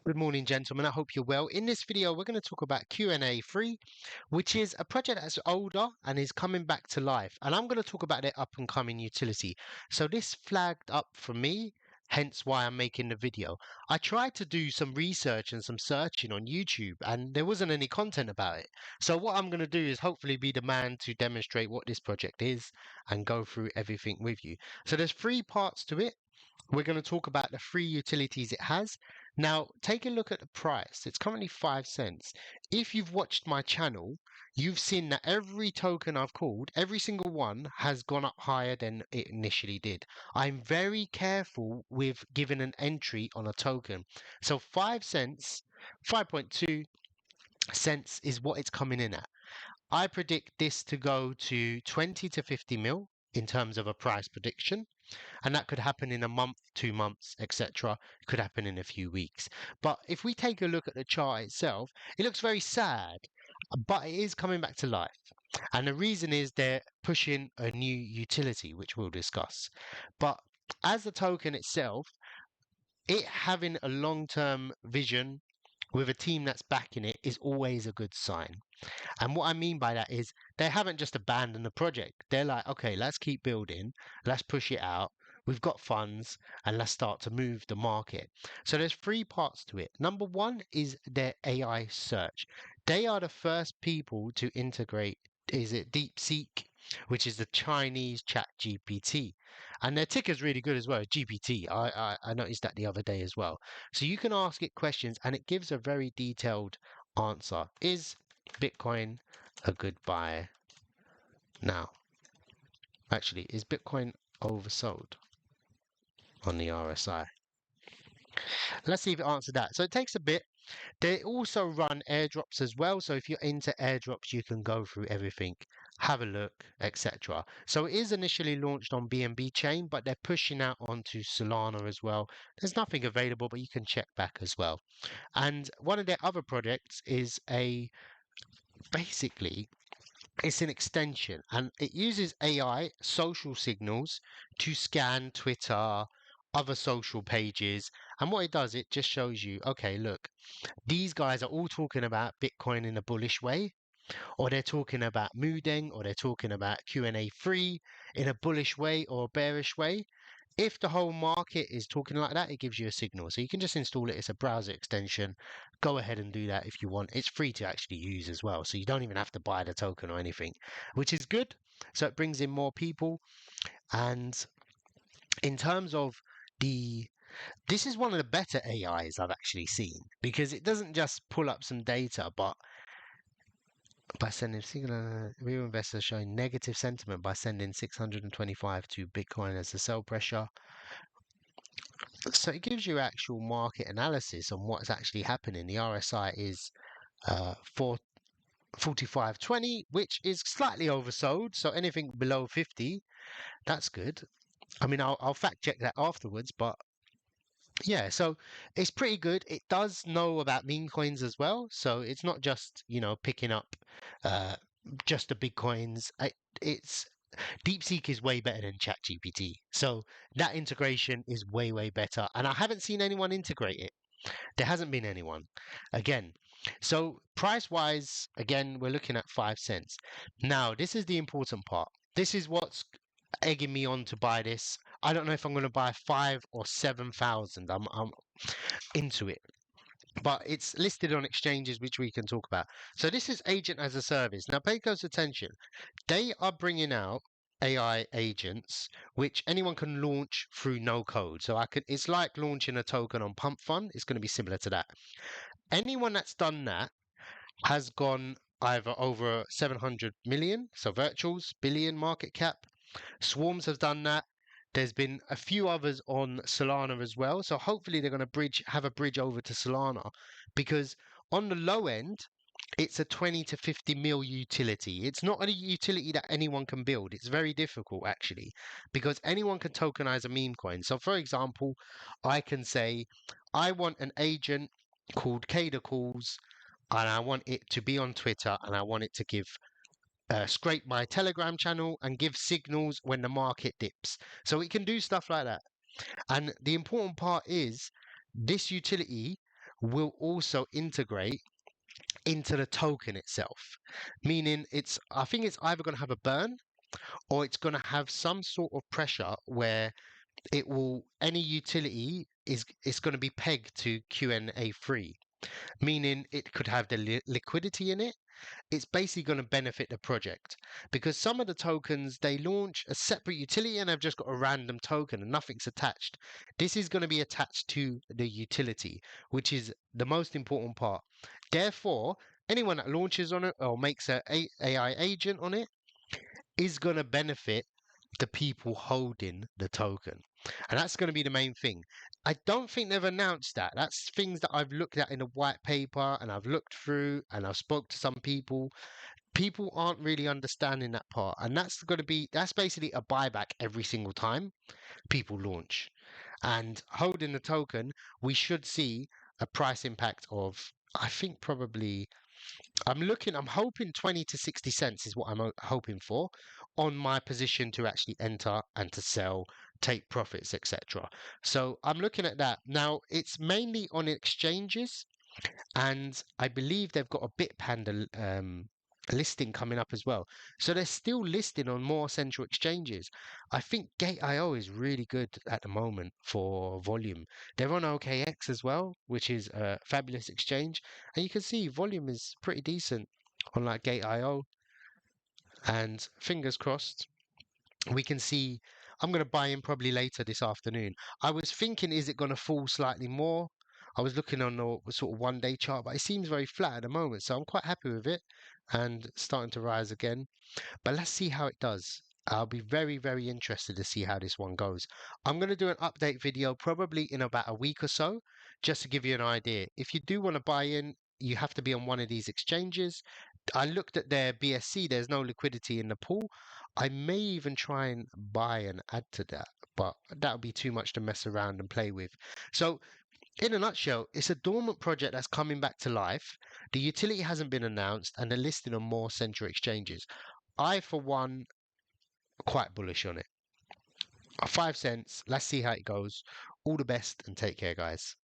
Good morning, gentlemen. I hope you're well. In this video, we're going to talk about QNA3, which is a project that's older and is coming back to life. And I'm going to talk about their up and coming utility. So this flagged up for me, hence why I'm making the video. I tried to do some research and some searching on YouTube, and there wasn't any content about it. So what I'm going to do is hopefully be the man to demonstrate what this project is and go through everything with you. So there's three parts to it. We're going to talk about the free utilities it has. Now, take a look at the price. It's currently 5 cents. If you've watched my channel, you've seen that every token I've called, every single one has gone up higher than it initially did. I'm very careful with giving an entry on a token. So 5 cents, 5.2 cents is what it's coming in at. I predict this to go to 20 to 50 mil in terms of a price prediction. And that could happen in a month, 2 months, etc. It could happen in a few weeks. But if we take a look at the chart itself, it looks very sad, but it is coming back to life. And the reason is they're pushing a new utility, which we'll discuss. But as the token itself, it having a long-term vision with a team that's backing it is always a good sign. And what I mean by that is they haven't just abandoned the project. They're like, okay, let's keep building, let's push it out. We've got funds and let's start to move the market. So there's three parts to it. Number one is their AI search. They are the first people to integrate, is it DeepSeek, which is the Chinese chat GPT. And their ticker is really good as well, GPT. I noticed that the other day as well. So you can ask it questions and it gives a very detailed answer. Is Bitcoin a good buy now? Actually, is Bitcoin oversold on the RSI? Let's see if it answered that. So it takes a bit. They also run airdrops as well. So if you're into airdrops, you can go through everything, have a look, etc. So it is initially launched on BNB chain, but they're pushing out onto Solana as well. There's nothing available, but you can check back as well. And one of their other projects is basically it's an extension and it uses AI social signals to scan Twitter, other social pages. And what it does, it just shows you, okay, look, these guys are all talking about Bitcoin in a bullish way, or they're talking about Moodeng, or they're talking about QNA3 in a bullish way or a bearish way. If the whole market is talking like that, it gives you a signal. So you can just install it. It's a browser extension. Go ahead and do that if you want. It's free to actually use as well. So you don't even have to buy the token or anything, which is good. So it brings in more people. And in terms of the this is one of the better AIs I've actually seen because it doesn't just pull up some data, but by sending real investors showing negative sentiment by sending 625 to Bitcoin as a sell pressure. So it gives you actual market analysis on what's actually happening. The RSI is 45.20, which is slightly oversold. So anything below 50, that's good. I mean, I'll fact check that afterwards, but yeah, so it's pretty good. It does know about meme coins as well. So it's not just, picking up uh, just the big coins. It's DeepSeek is way better than ChatGPT. So that integration is way, way better. And I haven't seen anyone integrate it. There hasn't been anyone. Again, so price wise, again, we're looking at 5 cents. Now, this is the important part. This is what's egging me on to buy this. I don't know if I'm going to buy 5 or 7,000. I'm into it. But it's listed on exchanges, which we can talk about. So this is agent as a service. Now pay close attention. They are bringing out AI agents, which anyone can launch through no code. So it's like launching a token on Pump Fund. It's going to be similar to that. Anyone that's done that has gone either over 700 million, so virtuals, billion market cap. Swarms has done that. There's been a few others on Solana as well. So hopefully they're going to have a bridge over to Solana because on the low end, it's a 20 to 50 mil utility. It's not a utility that anyone can build. It's very difficult actually because anyone can tokenize a meme coin. So for example, I can say, I want an agent called Kada Calls and I want it to be on Twitter and I want it to give scrape my Telegram channel and give signals when the market dips. So it can do stuff like that. And the important part is this utility will also integrate into the token itself. Meaning I think it's either going to have a burn or it's going to have some sort of pressure where any utility is going to be pegged to QNA3, meaning it could have the liquidity in it. It's basically going to benefit the project because some of the tokens they launch a separate utility and they've just got a random token and nothing's attached. This is going to be attached to the utility, which is the most important part. Therefore, anyone that launches on it or makes a AI agent on it is going to benefit the people holding the token. And that's going to be the main thing. I don't think they've announced that. That's things that I've looked at in a white paper and I've looked through and I've spoke to some people. People aren't really understanding that part. And that's basically a buyback every single time people launch. And holding the token, we should see a price impact of, I think probably I'm hoping 20 to 60 cents is what I'm hoping for on my position to actually enter and to sell, take profits, etc. So I'm looking at that. Now, it's mainly on exchanges, and I believe they've got a Bit Panda listing coming up as well. So they're still listing on more central exchanges. I think Gate.io is really good at the moment for volume. They're on OKX as well, which is a fabulous exchange. And you can see volume is pretty decent on like Gate.io. And fingers crossed, we can see. I'm going to buy in probably later this afternoon. I was thinking, is it going to fall slightly more? I was looking on the sort of 1 day chart, but it seems very flat at the moment. So I'm quite happy with it and starting to rise again. But let's see how it does. I'll be very, very interested to see how this one goes. I'm going to do an update video probably in about a week or so, just to give you an idea. If you do want to buy in, you have to be on one of these exchanges. I looked at their BSC, there's no liquidity in the pool. I may even try and buy and add to that, but that would be too much to mess around and play with. So, in a nutshell, it's a dormant project that's coming back to life. The utility hasn't been announced, and they're listed on more central exchanges. I, for one, quite bullish on it. 5 cents. Let's see how it goes. All the best and take care, guys.